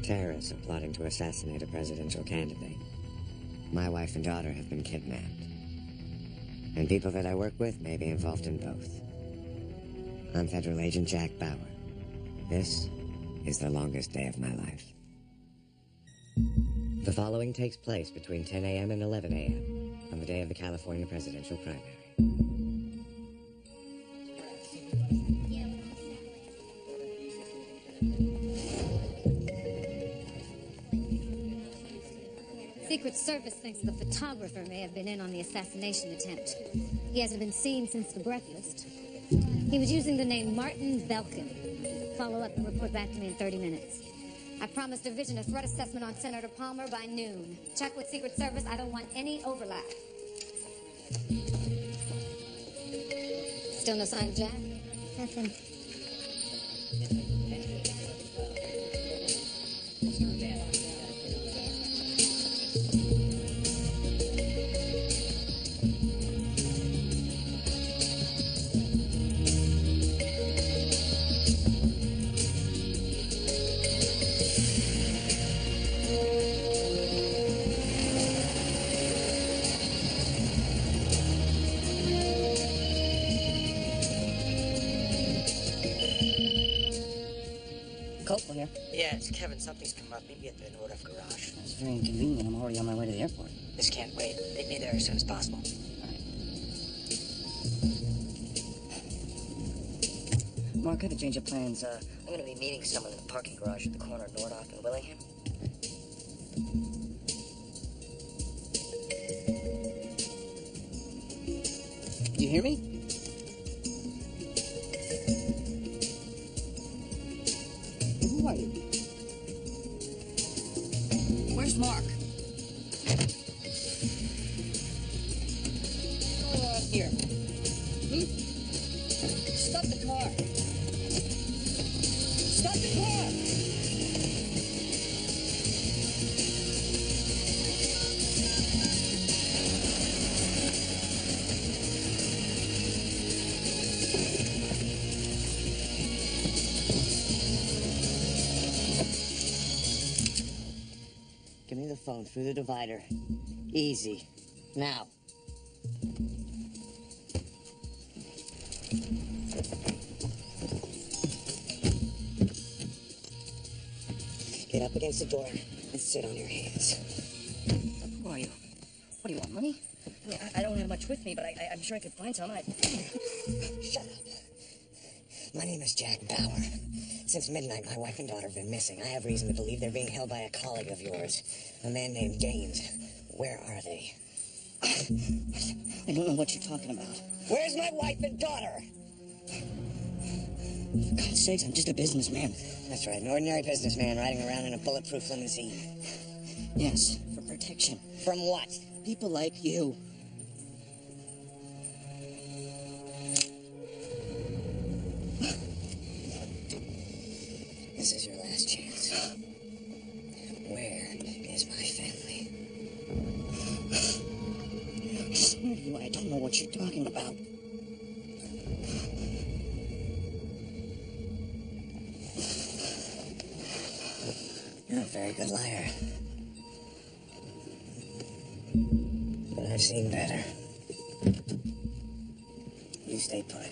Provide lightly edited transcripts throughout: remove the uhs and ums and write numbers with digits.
Terrorists are plotting to assassinate a presidential candidate. My wife and daughter have been kidnapped. And people that I work with may be involved in both. I'm Federal Agent Jack Bauer. This is the longest day of my life. The following takes place between 10 a.m. and 11 a.m. on the day of the California presidential primary. Secret Service thinks the photographer may have been in on the assassination attempt. He hasn't been seen since the breakfast. He was using the name Martin Belkin. Follow up and report back to me in 30 minutes. I promised Division a threat assessment on Senator Palmer by noon. Check with Secret Service. I don't want any overlap. Still no sign of Jack? Nothing. Here. Yeah, it's Kevin. Something's come up. Maybe at the Nordoff garage. It's very inconvenient. I'm already on my way to the airport. This can't wait. Meet me there as soon as possible. All right. Mark, I have a change of plans. I'm going to be meeting someone in the parking garage at the corner of Nordoff and Willingham. Did you hear me? Who are you? Where's Mark? What's going on here? Stop the car! Stop the car! Give me the phone through the divider. Easy. Now. Get up against the door and sit on your hands. Who are you? What do you want, money? I mean, I don't have much with me, but I'm sure I could find some. Shut up. My name is Jack Bauer. Since midnight, my wife and daughter have been missing. I have reason to believe they're being held by a colleague of yours, a man named Gaines. Where are they? I don't know what you're talking about. Where's my wife and daughter? For God's sakes, I'm just a businessman. That's right, an ordinary businessman riding around in a bulletproof limousine. Yes, for protection. From what? People like you. This is your last chance. Where is my family? I swear to you, I don't know what you're talking about. You're a very good liar. But I've seen better. You stay put.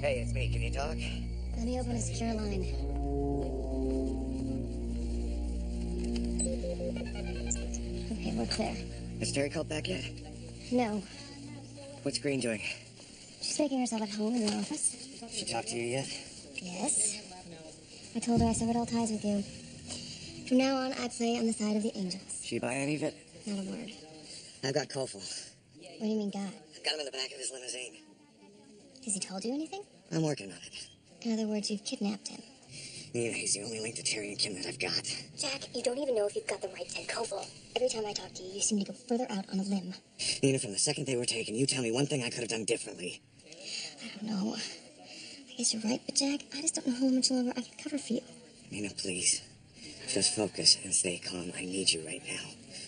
Hey, it's me. Can you talk? Let me open a secure line. Okay, we're clear. Is Terry called back yet? No. What's Green doing? She's making herself at home in the office. She talked to you yet? Yes. I told her I severed all ties with you. From now on, I play on the side of the angels. She buy any of it? Not a word. I've got Kofel. What do you mean, God? I've got him in the back of his limousine. Has he told you anything? I'm working on it. In other words, you've kidnapped him. Nina, he's the only link to Terry and Kim that I've got. Jack, you don't even know if you've got the right Ted Koval. Every time I talk to you, you seem to go further out on a limb. Nina, from the second they were taken, you tell me one thing I could have done differently. I don't know. I guess you're right, but Jack, I just don't know how much longer I can cover for you. Nina, please. Just focus and stay calm. I need you right now.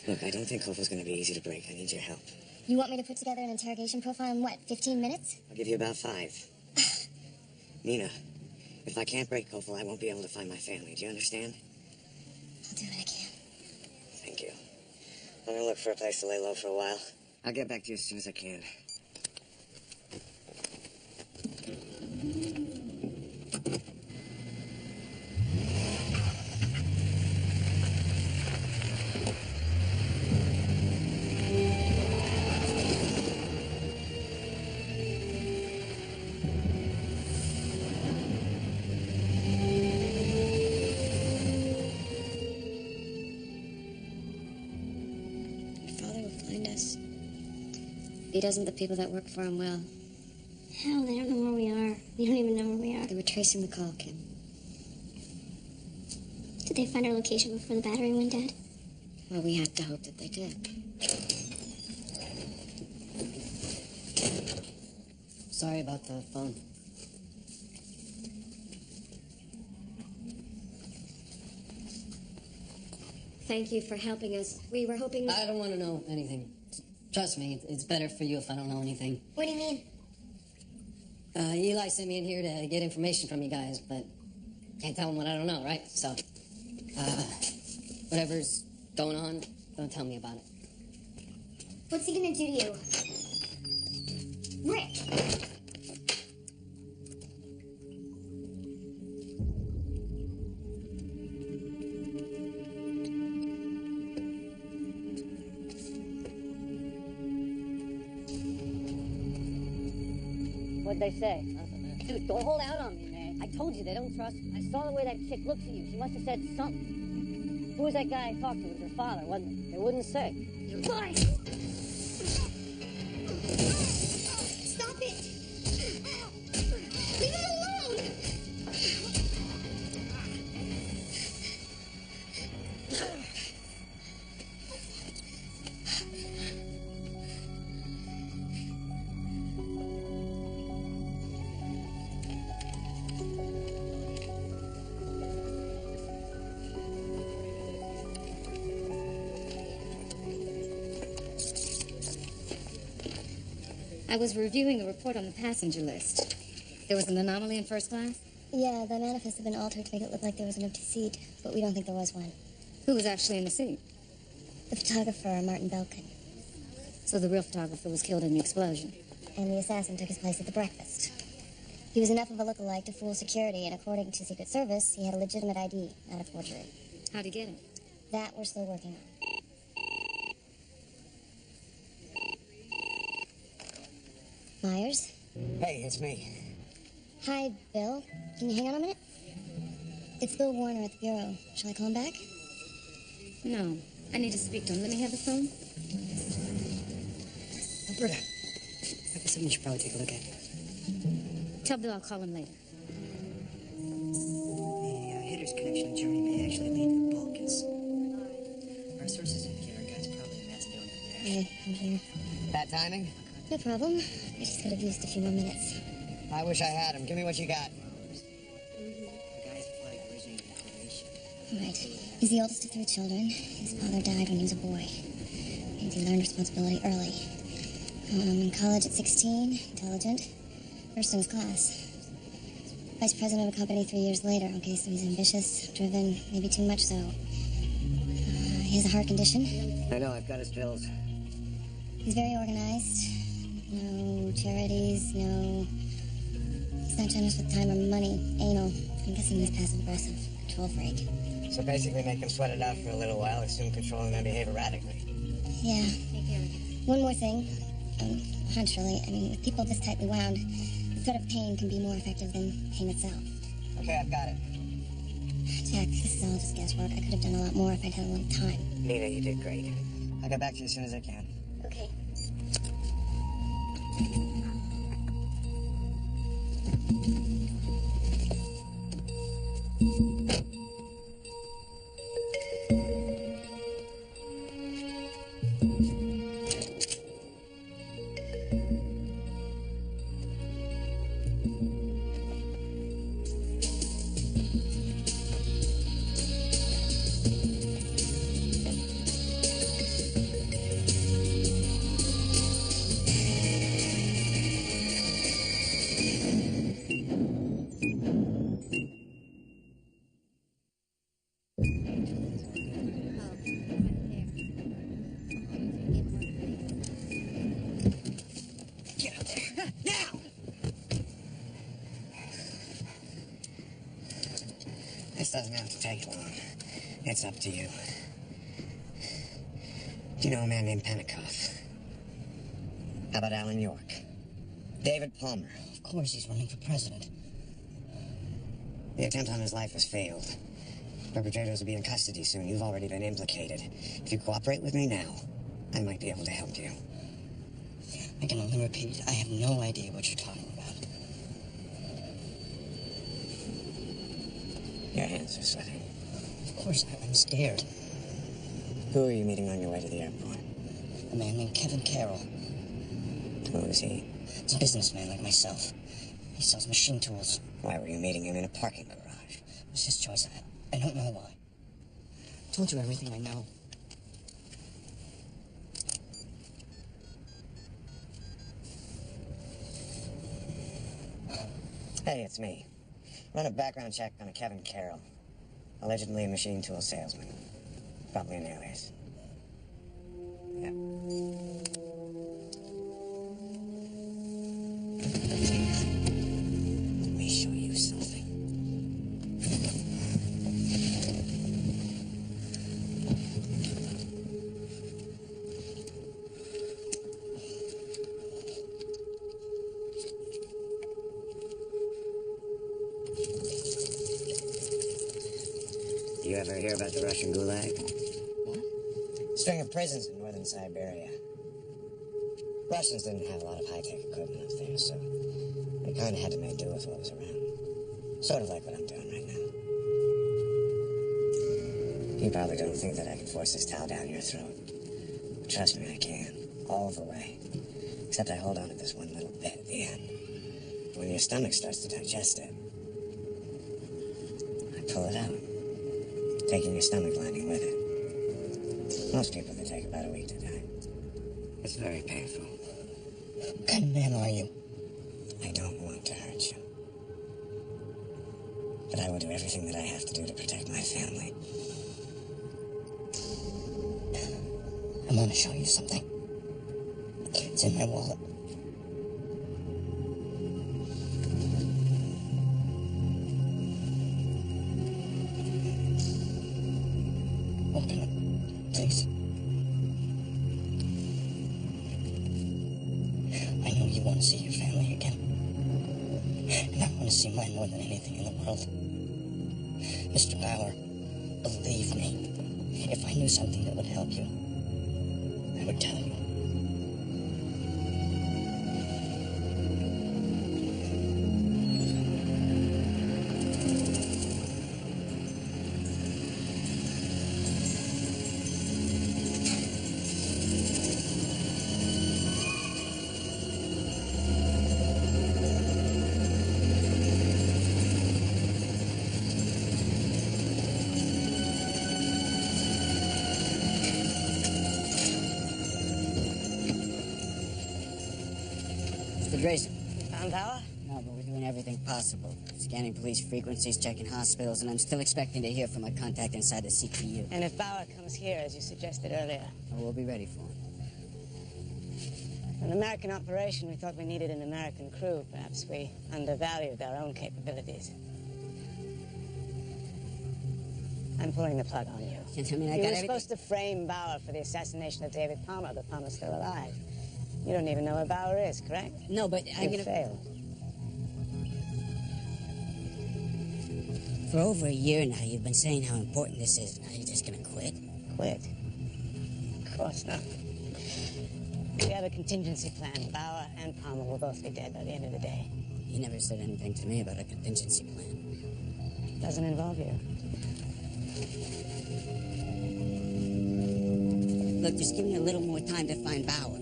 Look, I don't think Koval's going to be easy to break. I need your help. You want me to put together an interrogation profile in, what, 15 minutes? I'll give you about 5. Nina, if I can't break Koval, I won't be able to find my family. Do you understand? I'll do what I can. Thank you. I'm gonna look for a place to lay low for a while. I'll get back to you as soon as I can. If he doesn't, the people that work for him will. Hell, they don't know where we are. We don't even know where we are. They were tracing the call, Kim. Did they find our location before the battery went dead? Well, we had to hope that they did. Sorry about the phone. Thank you for helping us. We were hoping... I don't want to know anything. Trust me, it's better for you if I don't know anything. What do you mean? Eli sent me in here to get information from you guys, but can't tell him what I don't know, right? So, whatever's going on, don't tell me about it. What's he gonna do to you? Rick! What'd they say? Dude, don't hold out on me, man. I told you they don't trust me. I saw the way that chick looked at you. She must have said something. Who was that guy I talked to? It was her father, wasn't it? They wouldn't say. Bye! Stop it! Leave him alone! I was reviewing the report on the passenger list. There was an anomaly in first class? Yeah, the manifest had been altered to make it look like there was an empty seat, but we don't think there was one. Who was actually in the seat? The photographer, Martin Belkin, So the real photographer was killed in the explosion. and the assassin took his place at the breakfast. He was enough of a lookalike to fool security, and according to Secret Service, he had a legitimate ID, not a forgery. How'd he get it? That we're still working on. Myers? Hey, it's me. Hi, Bill. Can you hang on a minute? It's Bill Warner at the Bureau. Shall I call him back? No. I need to speak to him. Let me have the phone. Alberta, I got something you should probably take a look at. Tell Bill I'll call him later. The hitter's connection in Germany may actually lead to the Balkans. Our sources indicate our guy's probably in Macedonia there. Hey, I'm here. Bad timing? No problem. I just could have used a few more minutes. I wish I had him. Give me what you got. The guy's flag originated in Croatia. All right. He's the oldest of 3 children. His father died when he was a boy. And he learned responsibility early. In college at 16, intelligent, first in his class. Vice president of a company 3 years later. Okay, so he's ambitious, driven, maybe too much so. He has a heart condition. I know, I've got his pills. He's very organized. No charities, no... He's not generous with time or money. Anal. I'm guessing he's passive-aggressive. Control freak. So basically make him sweat it out for a little while, assume control, and then behave erratically. Yeah. One more thing. Hunch, really. I mean, with people this tightly wound, the threat of pain can be more effective than pain itself. Okay, I've got it. Jack, this is all just guesswork. I could have done a lot more if I'd had a little time. Nina, you did great. I'll get back to you as soon as I can. Okay. Get up there. Now! This doesn't have to take long. It's up to you. Do you know a man named Pentecost? How about Alan York? David Palmer? Of course he's running for president. The attempt on his life has failed. Perpetrators will be in custody soon. You've already been implicated. If you cooperate with me now, I might be able to help you. I can only repeat, I have no idea what you're talking about. Your hands are sweating. Of course, I'm scared. Who are you meeting on your way to the airport? A man named Kevin Carroll. Who is he? He's a businessman like myself. He sells machine tools. Why were you meeting him in a parking garage? It was his choice. I don't know why. I told you everything I know. Hey, it's me. Run a background check on a Kevin Carroll. Allegedly a machine tool salesman. Probably an alias. Yep. Let me show you something. You ever hear about the Russian Gulag? What? String of prisons in northern Siberia. Russians didn't have a lot of high-tech equipment up there, so they kind of had to make do with what was around. Sort of like what I'm doing right now. You probably don't think that I can force this towel down your throat. But trust me, I can. All the way. Except I hold on to this one little bit at the end. When your stomach starts to digest it, I pull it out, taking your stomach lining with it. Most people can take about a week to die. It's very painful. What kind of man are you? I don't want to hurt you. But I will do everything that I have to do to protect my family. I want to show you something. It's in my wallet. Open it, please. I know you want to see your family again. And I want to see mine more than anything in the world. Mr. Bauer, believe me, if I knew something that would help you, I would tell you. Grayson. Found Bauer? No, but we're doing everything possible. Scanning police frequencies, checking hospitals, and I'm still expecting to hear from a contact inside the CPU. And if Bauer comes here, as you suggested earlier? We'll be ready for him. An American operation, we thought we needed an American crew. Perhaps we undervalued our own capabilities. I'm pulling the plug on you. I mean, I You got were everything. supposed to frame Bauer for the assassination of David Palmer, but Palmer's still alive. You don't even know where Bauer is, correct? No, but I'm You gonna... failed. For over a year now, you've been saying how important this is. Now you're just gonna quit? Quit? Of course not. We have a contingency plan. Bauer and Palmer will both be dead by the end of the day. He never said anything to me about a contingency plan. Doesn't involve you. Look, just give me a little more time to find Bauer.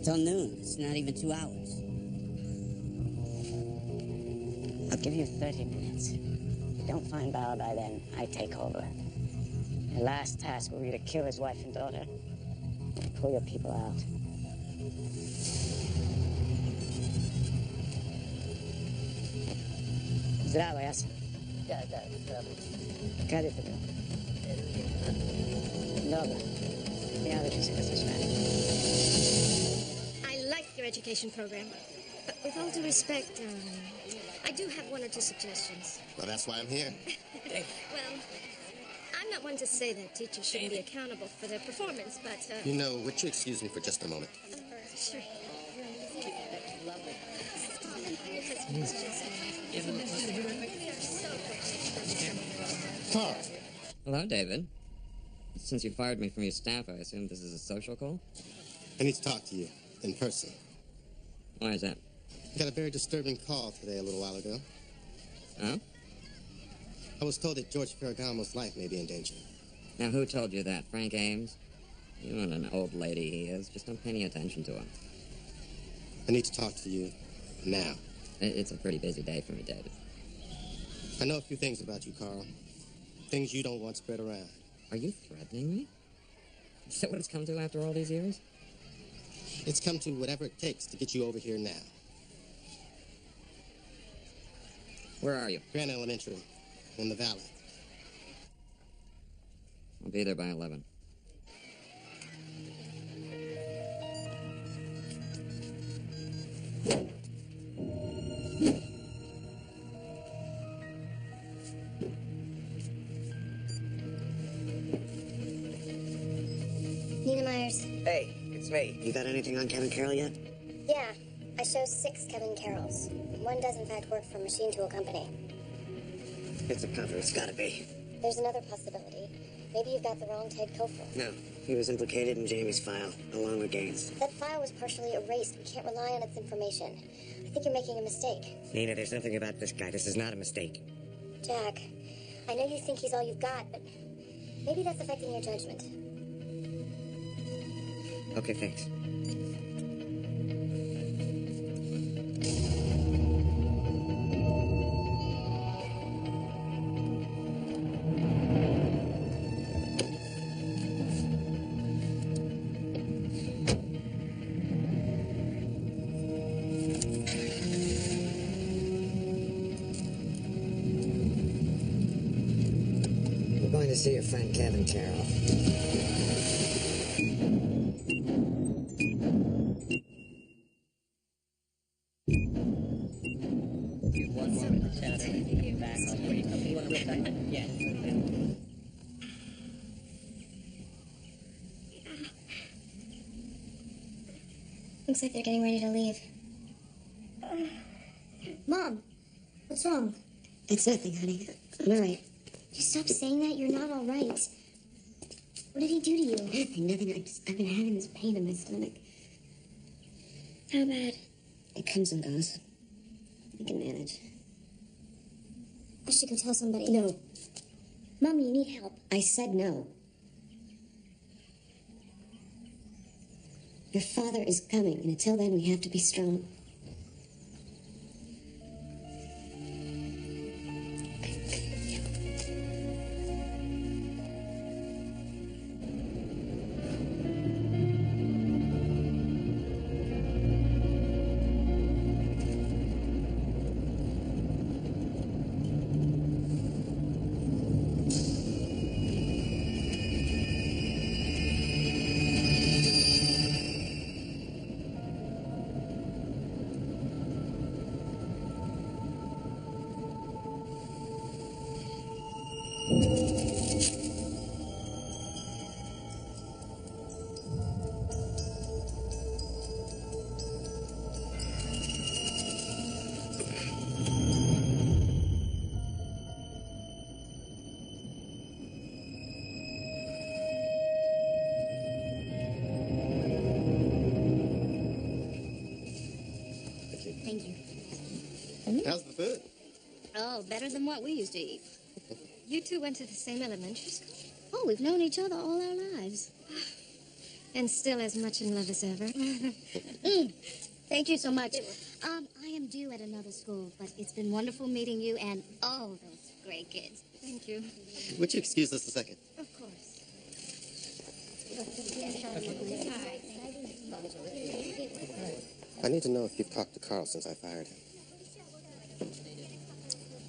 Till noon. It's not even 2 hours. I'll give you 30 minutes. If you don't find Bauer by then, I take over. Your last task will be to kill his wife and daughter. And pull your people out. Zdravo, jas? Da, zdravo. Kadite me? Dobro. Javit ću se kad se smene. I like your education program. But with all due respect, I do have one or two suggestions. Well, that's why I'm here. Well, I'm not one to say that teachers shouldn't be accountable for their performance, but, You know, would you excuse me for just a moment? Sure. Carl. Hello, David. Since you fired me from your staff, I assume this is a social call? I need to talk to you in person. Why is that? I got a very disturbing call today a little while ago. Oh? I was told that George Ferragamo's life may be in danger. Now, who told you that? Frank Ames? You and an old lady he is. Just don't pay any attention to him. I need to talk to you now. It's a pretty busy day for me, David. I know a few things about you, Carl. Things you don't want spread around. Are you threatening me? Is that what it's come to after all these years? It's come to whatever it takes to get you over here now. Where are you? Grand Elementary, in the valley. I'll be there by 11. Nina Myers. Hey, it's me. You got anything on Kevin Carroll yet? Yeah, I show 6 Kevin Carrolls. One does, in fact, work for a machine tool company. It's a cover. It's gotta be. There's another possibility. Maybe you've got the wrong Ted Kofel. No, he was implicated in Jamie's file, along with Gaines. That file was partially erased. We can't rely on its information. I think you're making a mistake. Nina, there's nothing about this guy. This is not a mistake. Jack, I know you think he's all you've got, but maybe that's affecting your judgment. Okay, thanks. We're going to see your friend Kevin Carroll. One moment, Senator. Get back. You want a real time? Yeah. Looks like they're getting ready to leave. Mom, what's wrong? It's nothing, honey. I'm all right. You stop saying that. You're not all right. What did he do to you? Nothing. I've been having this pain in my stomach. How bad? It comes and goes. I can manage. I should go tell somebody. No. Mom, you need help. I said no. Your father is coming, and until then, we have to be strong. Thank you. How's the food? Oh, better than what we used to eat. You two went to the same elementary school? Oh, we've known each other all our lives. And still as much in love as ever. Thank you so much. I am due at another school, but it's been wonderful meeting you and all those great kids. Thank you. Would you excuse us a second? Of course. I need to know if you've talked to Carl since I fired him.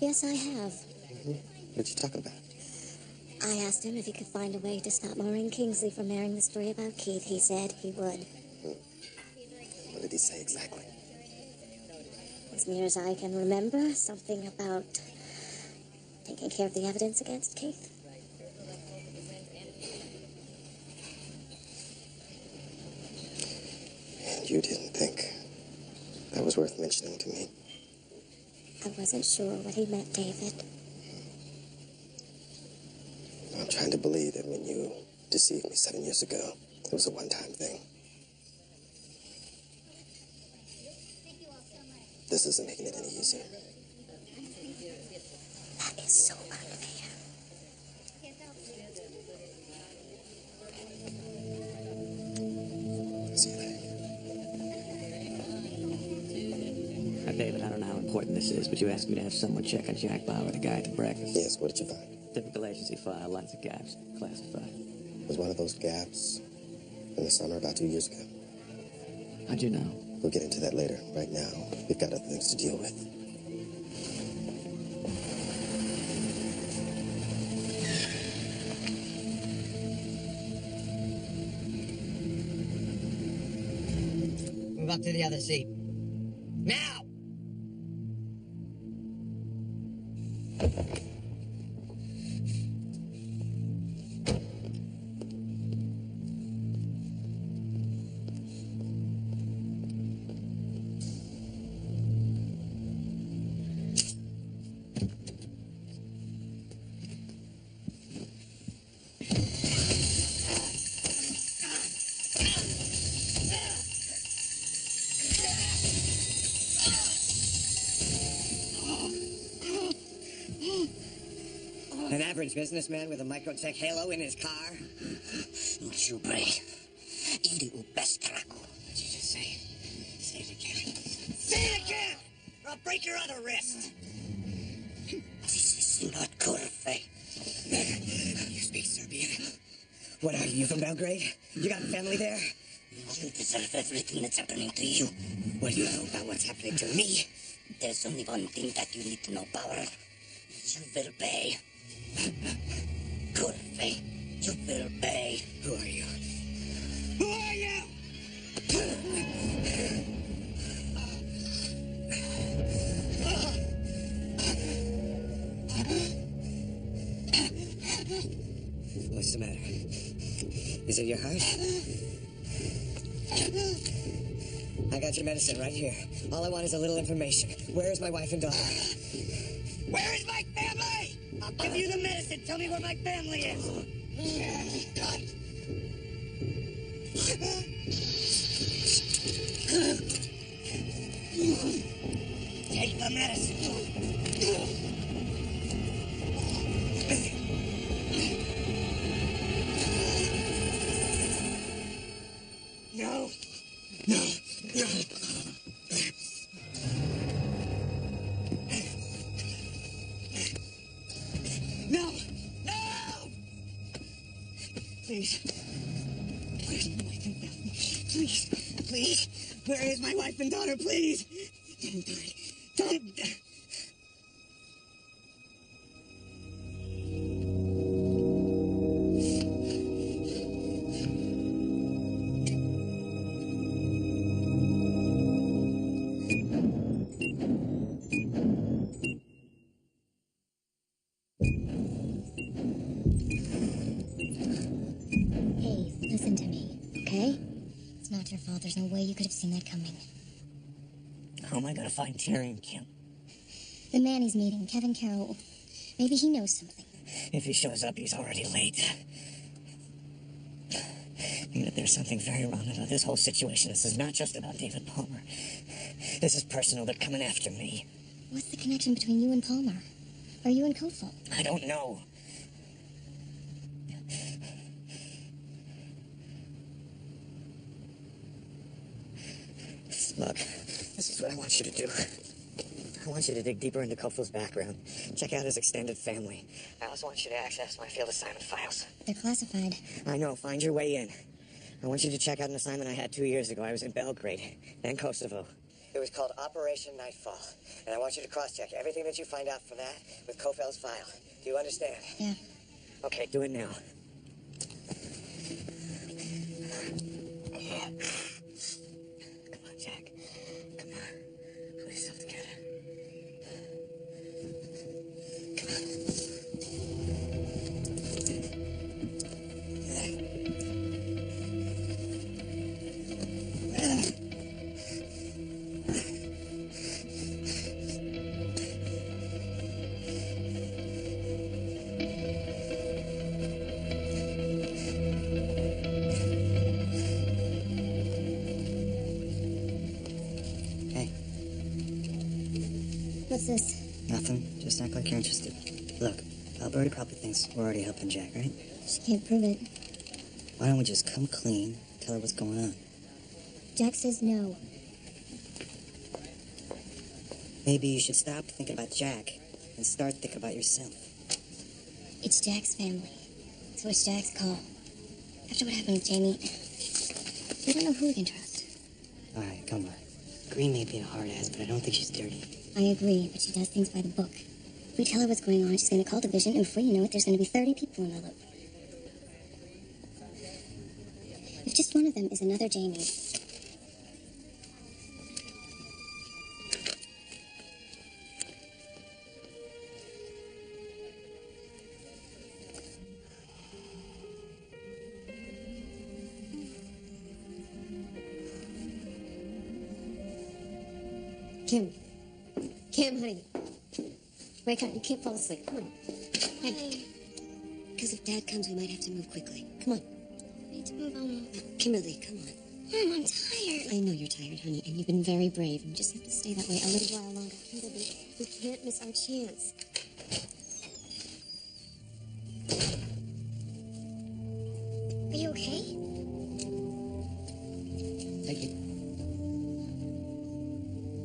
Yes, I have. What'd you talk about? I asked him if he could find a way to stop Maureen Kingsley from airing the story about Keith. He said he would. What did he say exactly? As near as I can remember, something about taking care of the evidence against Keith. And you didn't think that was worth mentioning to me? I wasn't sure what he meant, David. I'm trying to believe that when you deceived me 7 years ago, it was a one-time thing. This isn't making it any easier. That is so unfair. See you later. David, I don't know how important this is, but you asked me to have someone check on Jack Bauer, the guy at the breakfast. Yes, what did you find? Typical agency file, lots of gaps, classified. Was one of those gaps in the summer about 2 years ago? How'd you know? We'll get into that later. Right now, we've got other things to deal with. Move up to the other seat. Now! An average businessman with a microtech halo in his car? Jubre. Ili ubescaraco. What did you just say? Say it again. Say it again! Or I'll break your other wrist. This is not Corfe. You speak Serbian? What are you, from Belgrade? You got family there? You deserve everything that's happening to you. What do you know about what's happening to me? There's only one thing that you need to know, Bauer. You will pay. Corfe. You will pay. Who are you? Who are you? What's the matter? Is it your heart? I got your medicine right here. All I want is a little information. Where is my wife and daughter? Where is my family? I'll give you the medicine. Tell me where my family is. God. Take the medicine. No. No. No. No! No! Please. Where's my wife and family? Please. Please. Where is my wife and daughter? Please. Don't do it. Don't. Hey, listen to me, okay? It's not your fault. There's no way you could have seen that coming. How am I gonna find Terry and Kim? The man he's meeting, Kevin Carroll, maybe he knows something. If he shows up, he's already late. You know, there's something very wrong about this whole situation. This is not just about David Palmer. This is personal. They're coming after me. What's the connection between you and Palmer? Are you and Kofo? I don't know. Look, this is what I want you to do. I want you to dig deeper into Kofo's background. Check out his extended family. I also want you to access my field assignment files. They're classified. I know, find your way in. I want you to check out an assignment I had 2 years ago. I was in Belgrade, then Kosovo. It was called Operation Nightfall. And I want you to cross-check everything that you find out from that with Kofel's file. Do you understand? Yeah. Okay, do it now. Come on, Jack. Come on. Put yourself together. Come on. Hey, What's this? nothing. Just act like you're interested. Look, Alberta probably thinks we're already helping Jack, right? She can't prove it. Why don't we just come clean, tell her what's going on? Jack says no. Maybe you should stop thinking about Jack and start thinking about yourself. It's Jack's family. So it's Jack's call. After what happened with Jamie, we don't know who we can trust. All right, come on. Green may be a hard ass, but I don't think she's dirty. I agree, but she does things by the book. If we tell her what's going on, she's going to call division, and before you know it, there's going to be 30 people in the loop. If just one of them is another Jamie. Kim, honey. Wake up. You can't fall asleep. Come on. Hey. Because if Dad comes, we might have to move quickly. Come on. I need to move on. Kimberly, come on. Mom, I'm tired. I know you're tired, honey, and you've been very brave. You just have to stay that way a little while longer. Kimberly, we can't miss our chance. Are you okay? Thank you.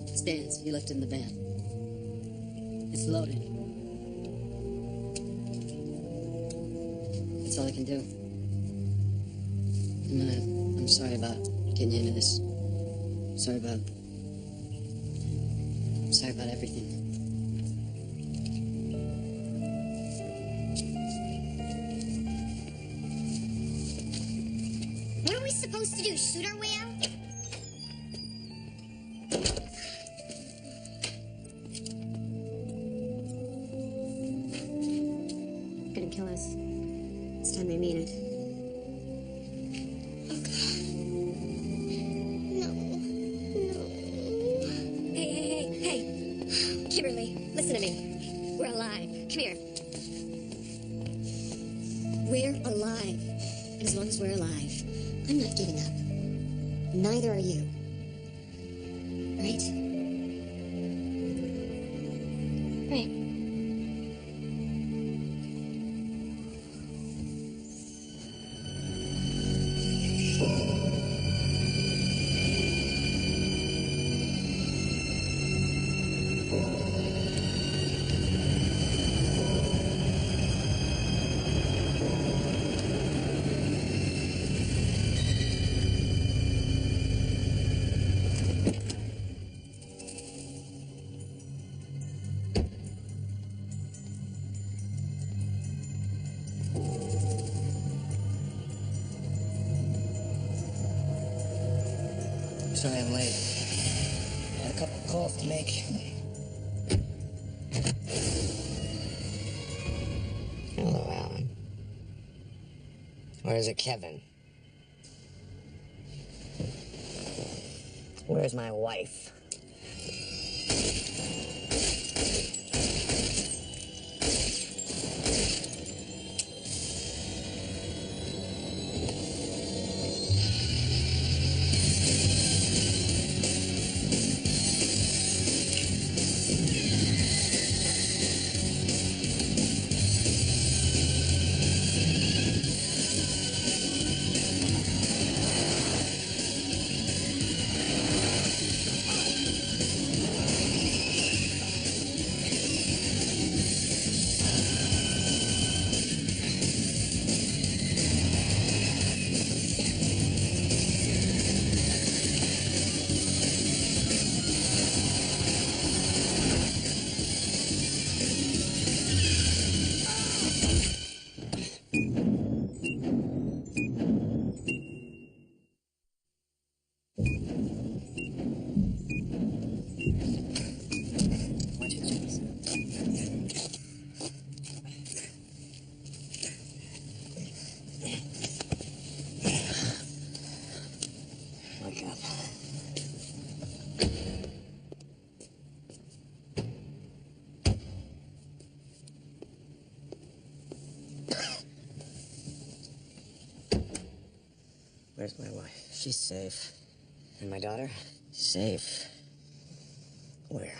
It's Dan's. He left it in the van. It's loaded. That's all I can do. I'm sorry about getting you into this. Sorry about everything. What are we supposed to do? Shoot our way out? Gonna kill us. This time I mean it. Hey. Kimberly, listen to me. We're alive. Come here. We're alive. And as long as we're alive, I'm not giving up. Neither are you. Right? Right. Sorry I'm late. Had a couple of calls to make. Hello, Alan. Or is it Kevin? Where's my wife? Where's my wife? She's safe. And my daughter? Safe. Where?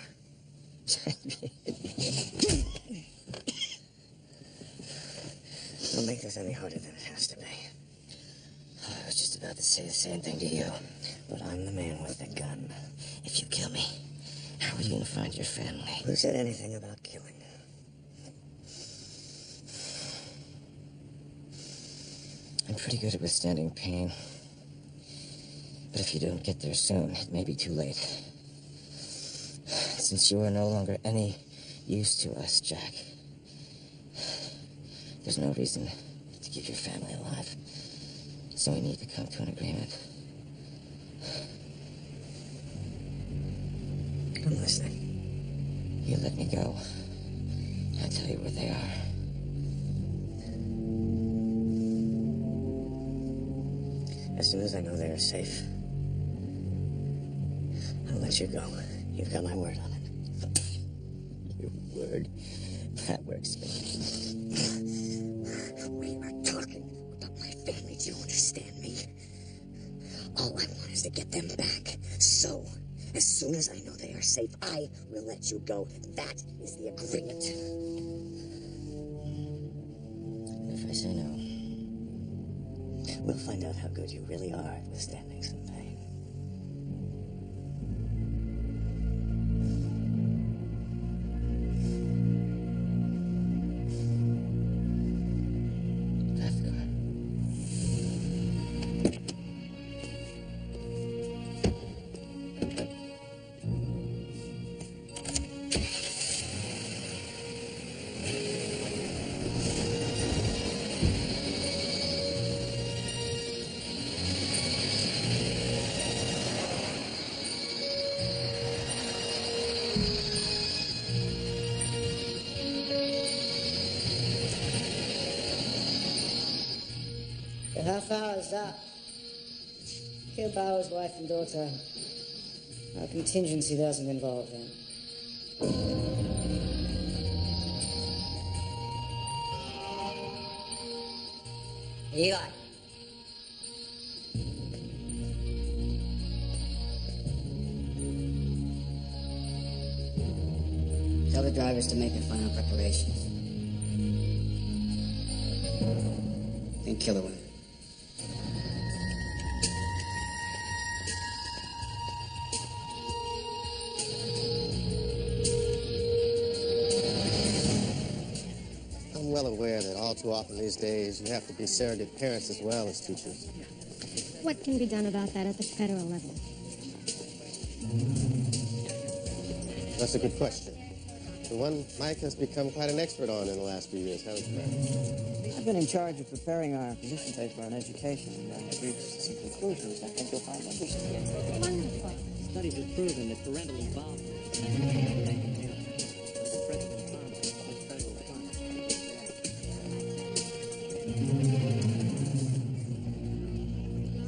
Don't make this any harder than it has to be. I was just about to say the same thing to you. But I'm the man with the gun. If you kill me, how are you gonna find your family? Who said anything about killing? I'm pretty good at withstanding pain. But if you don't get there soon, it may be too late. Since you are no longer any use to us, Jack, there's no reason to keep your family alive. So we need to come to an agreement. I'm listening. You let me go. I'll tell you where they are. As soon as I know they are safe, I'll let you go. You've got my word on it. Your word? That works for me. We are talking about my family. Do you understand me? All I want is to get them back. So, as soon as I know they are safe, I will let you go. That is the agreement. If I say no, we'll find out how good you really are at withstanding some pain. The half hour is up. Kill Bauer's wife and daughter. Our contingency doesn't involve them. Eli. Tell the drivers to make their final preparations. Then kill the women. I'm well aware that all too often these days you have to be surrogate parents as well as teachers. What can be done about that at the federal level? That's a good question. The one Mike has become quite an expert on in the last few years, haven't you? I've been in charge of preparing our position paper on education, and I've reached some conclusions I think you'll find interesting. Wonderful. Studies have proven that parental involvement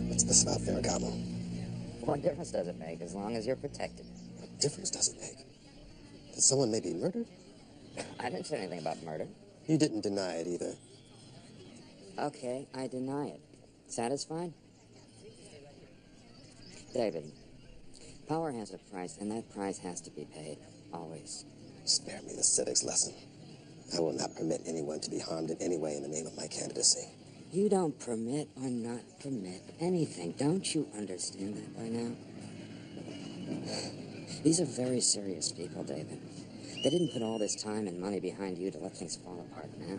What's this about Ferragamo? What difference does it make as long as you're protected? What difference does it make? That someone may be murdered? I didn't say anything about murder. You didn't deny it either. Okay, I deny it. Satisfied? David, power has a price, and that price has to be paid. Always. Spare me the civics lesson. I will not permit anyone to be harmed in any way in the name of my candidacy. You don't permit or not permit anything. Don't you understand that by now? These are very serious people, David. They didn't put all this time and money behind you to let things fall apart now.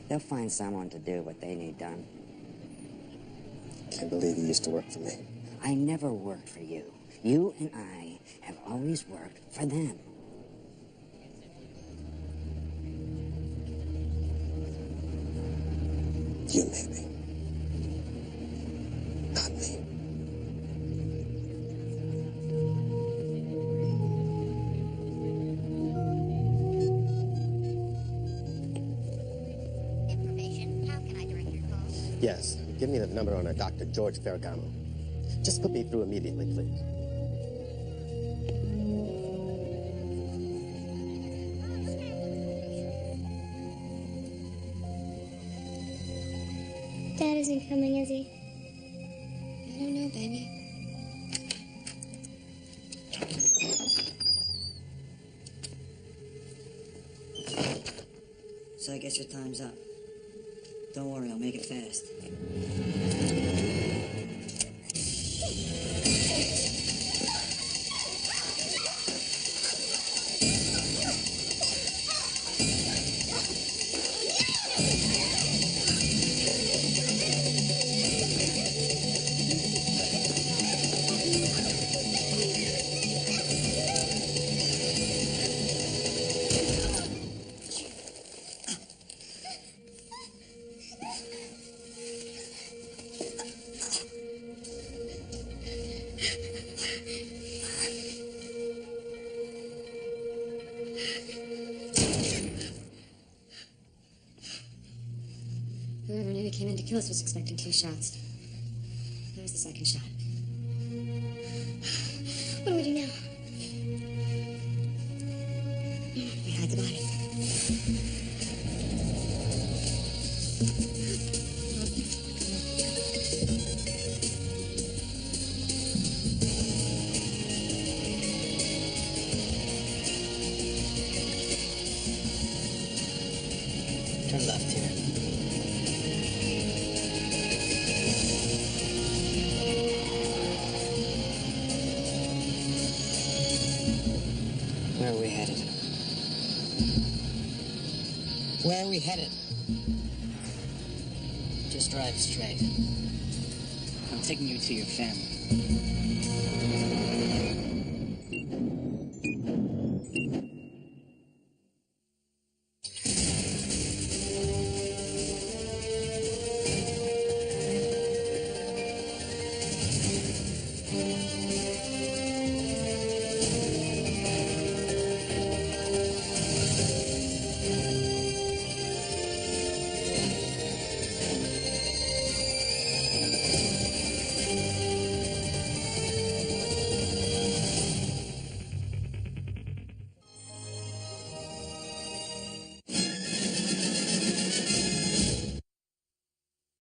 They'll find someone to do what they need done. Can't believe you used to work for me. I never worked for you. You and I have always worked for them. You maybe. Not me. Information. How can I direct your call? Yes. Give me the number on a Dr. George Ferragamo. Just put me through immediately, please. Dad isn't coming, is he? I don't know, baby. So I guess your time's up. Don't worry, I'll make it fast. Whoever knew he came in to kill us was expecting 2 shots. That was the second shot. What do we do now? We hide the body. Turn left here. Where are we headed? Where are we headed? Just drive straight. I'm taking you to your family.